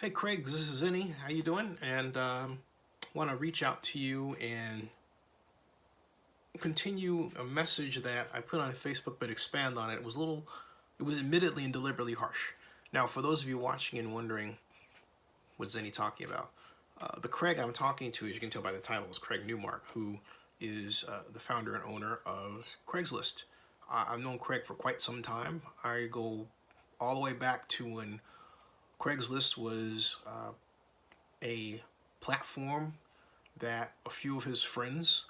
Hey Craig, this is Zinni. How you doing? And want to reach out to you and continue a message that I put on Facebook, but expand on it. It was admittedly and deliberately harsh. Now, for those of you watching and wondering what Zinni talking about, the Craig I'm talking to, as you can tell by the title, is Craig Newmark, who is the founder and owner of Craigslist. I've known Craig for quite some time. I go all the way back to when Craigslist was a platform that a few of his friends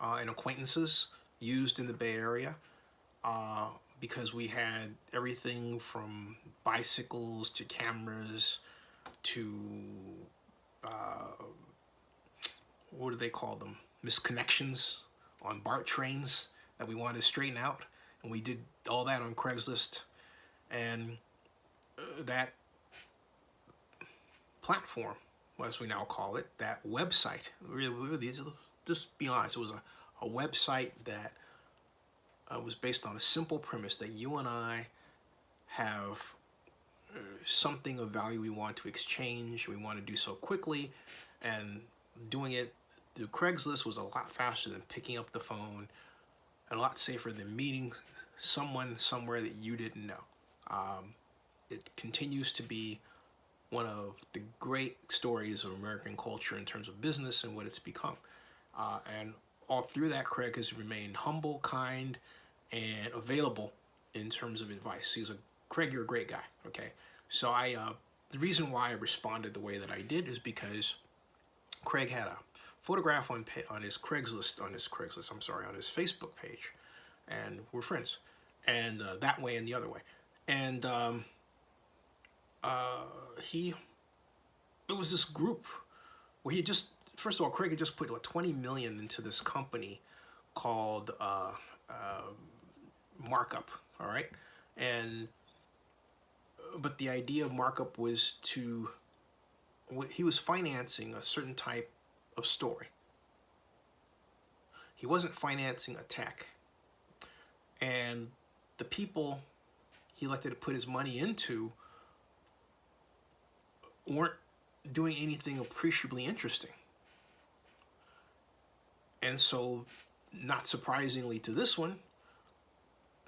and acquaintances used in the Bay Area uh, because we had everything from bicycles to cameras to uh, what do they call them? Misconnections on BART trains that we wanted to straighten out. And we did all that on Craigslist. And that platform, as we now call it, that website, let's just be honest, it was a website that was based on a simple premise that you and I have something of value we want to exchange, we want to do so quickly, and doing it through Craigslist was a lot faster than picking up the phone and a lot safer than meeting someone somewhere that you didn't know. It continues to be one of the great stories of American culture in terms of business and what it's become. And all through that, Craig has remained humble, kind, and available in terms of advice. Craig, you're a great guy. Okay, so the reason why I responded the way that I did is because Craig had a photograph on his on his Facebook page, and we're friends, and that way and the other way, and he it was this group where he just first of all Craig had just put like 20 million into this company called Markup. All right, and but the idea of Markup was he was financing a certain type of story. He wasn't financing a tech, and the people he elected to put his money into weren't doing anything appreciably interesting. And so, not surprisingly to this one,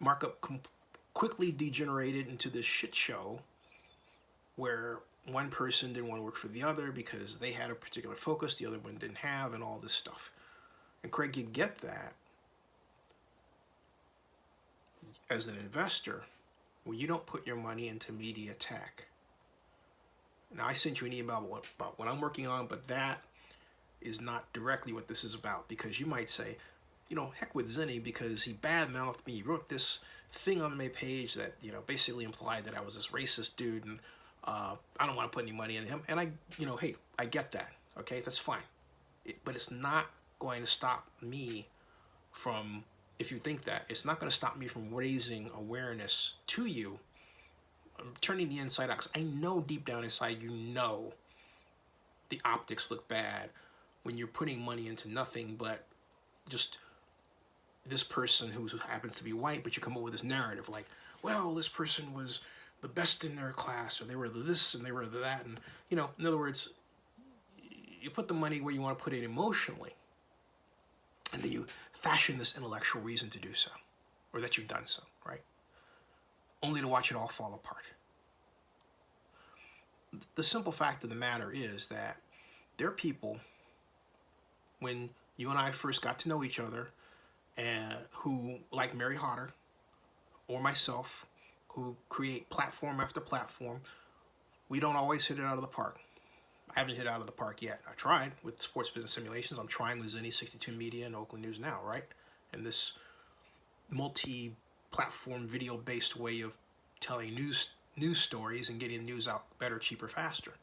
Markup quickly degenerated into this shit show where one person didn't want to work for the other because they had a particular focus the other one didn't have, and all this stuff. And Craig, you get that as an investor when you don't put your money into media tech. Now, I sent you an email about what I'm working on, but that is not directly what this is about, because you might say, heck with Zinni because he badmouthed me. He wrote this thing on my page that, basically implied that I was this racist dude, and I don't want to put any money in him. And hey, I get that. Okay, that's fine. But it's not going to stop me from, if you think that, it's not going to stop me from raising awareness to you. I'm turning the inside out, because I know deep down inside the optics look bad when you're putting money into nothing but just this person who happens to be white, but you come up with this narrative like, well, this person was the best in their class, or they were this and they were that, and in other words, you put the money where you want to put it emotionally, and then you fashion this intellectual reason to do so, or that you've done so, right? Only to watch it all fall apart. The simple fact of the matter is that there are people, when you and I first got to know each other, who, like Mary Hodder or myself, who create platform after platform, we don't always hit it out of the park. I haven't hit it out of the park yet. I tried with Sports Business Simulations. I'm trying with Zinni 62 Media and Oakland News Now, right? And this multi-platform video-based way of telling news stories and getting news out better, cheaper, faster.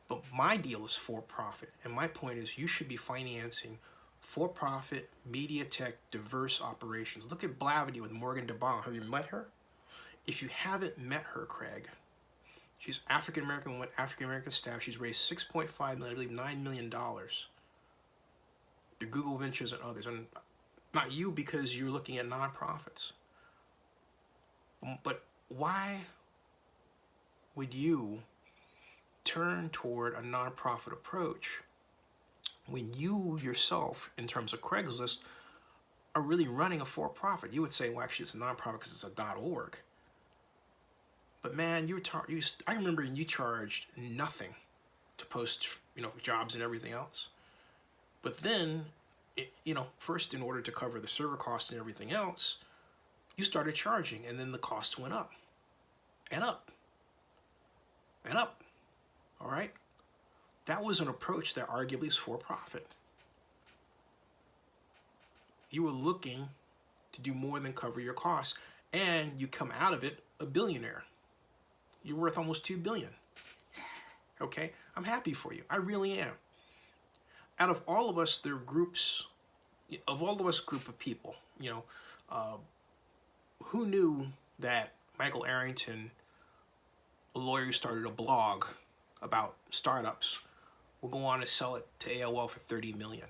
But my deal is for profit, and my point is you should be financing for-profit, media tech, diverse operations. Look at Blavity with Morgan DeBaum. Have you met her? If you haven't met her, Craig, she's African-American woman, African-American staff. She's raised $6.5 million, I believe $9 million through Google Ventures and others. And not you, because you're looking at nonprofits. But why would you turn toward a nonprofit approach when you yourself, in terms of Craigslist, are really running a for-profit. You would say, well, actually, it's a nonprofit because it's a .org. But man, I remember you charged nothing to post, jobs and everything else. But then, first in order to cover the server cost and everything else, you started charging, and then the cost went up and up and up. All right? That was an approach that arguably is for profit. You were looking to do more than cover your costs, and you come out of it a billionaire. You're worth almost $2 billion. Okay? I'm happy for you. I really am. Out of all of us, there are groups, group of people, who knew that Michael Arrington, a lawyer who started a blog about startups, will go on to sell it to AOL for $30 million.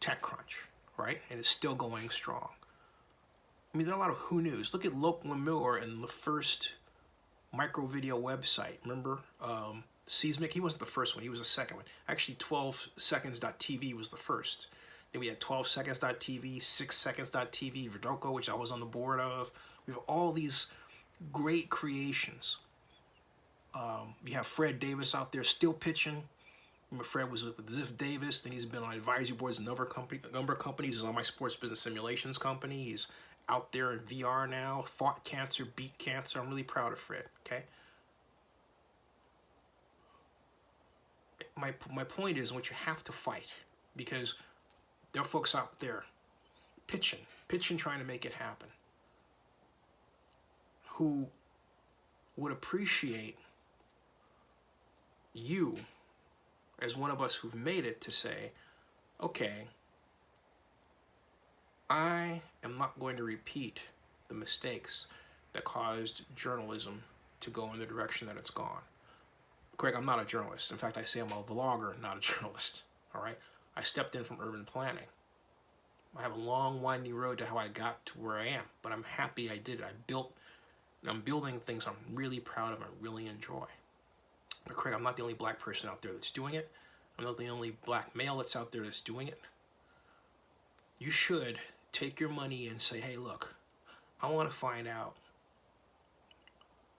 TechCrunch, right? And it's still going strong. I mean, there are a lot of who knews. Look at Loke Lemure and the first micro video website. Remember Seismic? He wasn't the first one. He was the second one. Actually, 12seconds.tv was the first. Then we had 12seconds.tv, 6seconds.tv, Verdoco, which I was on the board of. We have all these great creations. We have Fred Davis out there still pitching. Remember, Fred was with Ziff Davis, then he's been on advisory boards in a number of companies. He's on my sports business simulations company. He's out there in VR now, fought cancer, beat cancer. I'm really proud of Fred, okay? My point is what you have to fight, because there are folks out there pitching, trying to make it happen, who would appreciate you as one of us who've made it to say, okay, I am not going to repeat the mistakes that caused journalism to go in the direction that it's gone. Craig, I'm not a journalist. In fact, I say I'm a blogger, not a journalist. All right? I stepped in from urban planning. I have a long, winding road to how I got to where I am, but I'm happy I did it. I'm building things I'm really proud of and really enjoy. But Craig, I'm not the only black person out there that's doing it. I'm not the only black male that's out there that's doing it. You should take your money and say, hey, look, I want to find out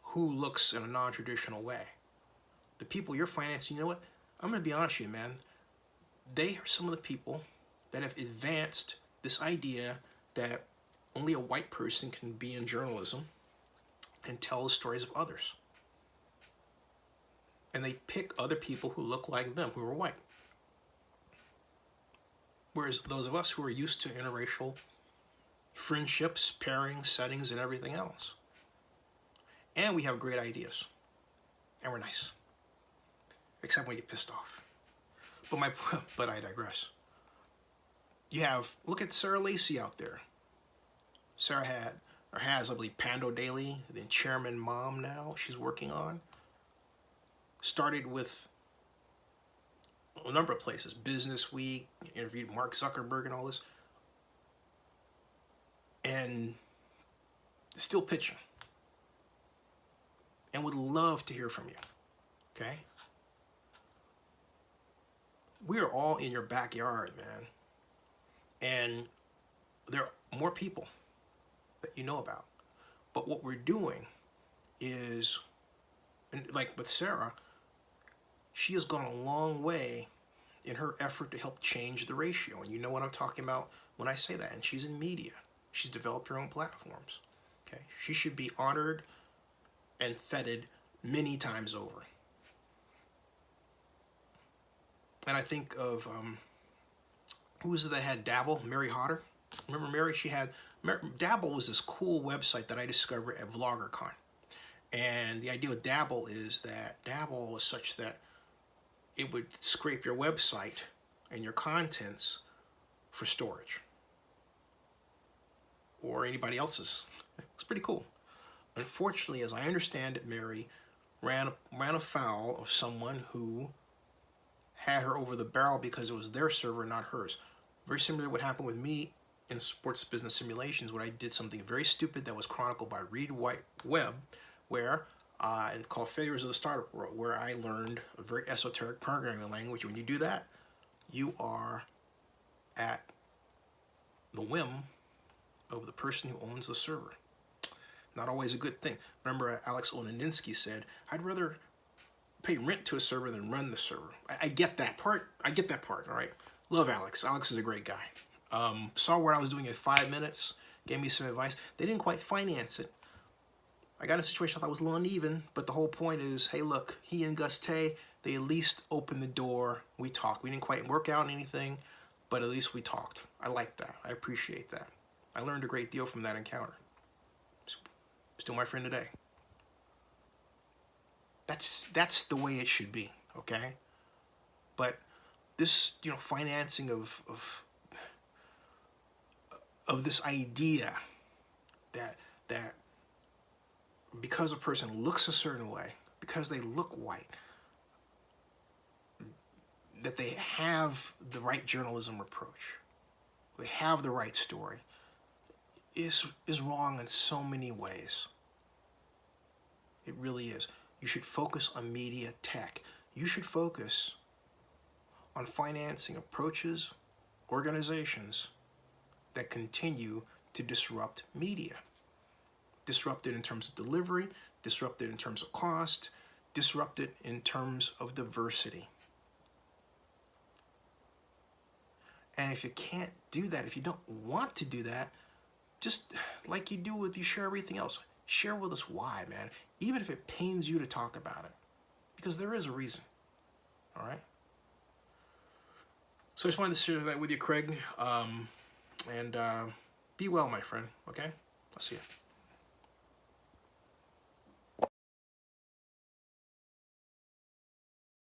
who looks in a non-traditional way. The people you're financing, you know what? I'm going to be honest with you, man. They are some of the people that have advanced this idea that only a white person can be in journalism and tell the stories of others. And they pick other people who look like them, who are white. Whereas those of us who are used to interracial friendships, pairings, settings, and everything else. And we have great ideas. And we're nice. Except when we get pissed off. But I digress. Look at Sarah Lacey out there. Sarah has, I believe, Pando Daily, the Chairman Mom now she's working on. Started with a number of places, Business Week, interviewed Mark Zuckerberg and all this, and still pitching, and would love to hear from you, okay? We are all in your backyard, man, and there are more people that you know about, but what we're doing is, and like with Sarah, she has gone a long way in her effort to help change the ratio. And you know what I'm talking about when I say that. And she's in media. She's developed her own platforms. Okay, she should be honored and feted many times over. And I think of, who was it that had Dabble? Mary Hodder. Remember Mary? Dabble was this cool website that I discovered at VloggerCon. And the idea with Dabble is that Dabble is such that it would scrape your website and your contents for storage. Or anybody else's. It's pretty cool. Unfortunately, as I understand it, Mary ran afoul of someone who had her over the barrel because it was their server, not hers. Very similar to what happened with me in sports business simulations, where I did something very stupid that was chronicled by Reed White Webb, where and called Failures of the Startup World, where I learned a very esoteric programming language. When you do that, you are at the whim of the person who owns the server. Not always a good thing. Remember, Alex Onaninsky said, I'd rather pay rent to a server than run the server. I get that part. I get that part, all right? Love Alex. Alex is a great guy. Saw what I was doing in 5 minutes, gave me some advice. They didn't quite finance it. I got in a situation I thought was a little uneven, but the whole point is, hey, look, he and Gus Tay, they at least opened the door. We talked. We didn't quite work out anything, but at least we talked. I like that. I appreciate that. I learned a great deal from that encounter. Still my friend today. That's the way it should be, okay? But this, financing of this idea that because a person looks a certain way, because they look white, that they have the right journalism approach, they have the right story, is wrong in so many ways. It really is. You should focus on media tech. You should focus on financing approaches, organizations that continue to disrupt media. Disrupt it in terms of delivery, disrupt it in terms of cost, disrupt it in terms of diversity. And if you can't do that, if you don't want to do that, just like you do with you share everything else, share with us why, man. Even if it pains you to talk about it, because there is a reason. All right. So I just wanted to share that with you, Craig. And be well, my friend. Okay. I'll see you.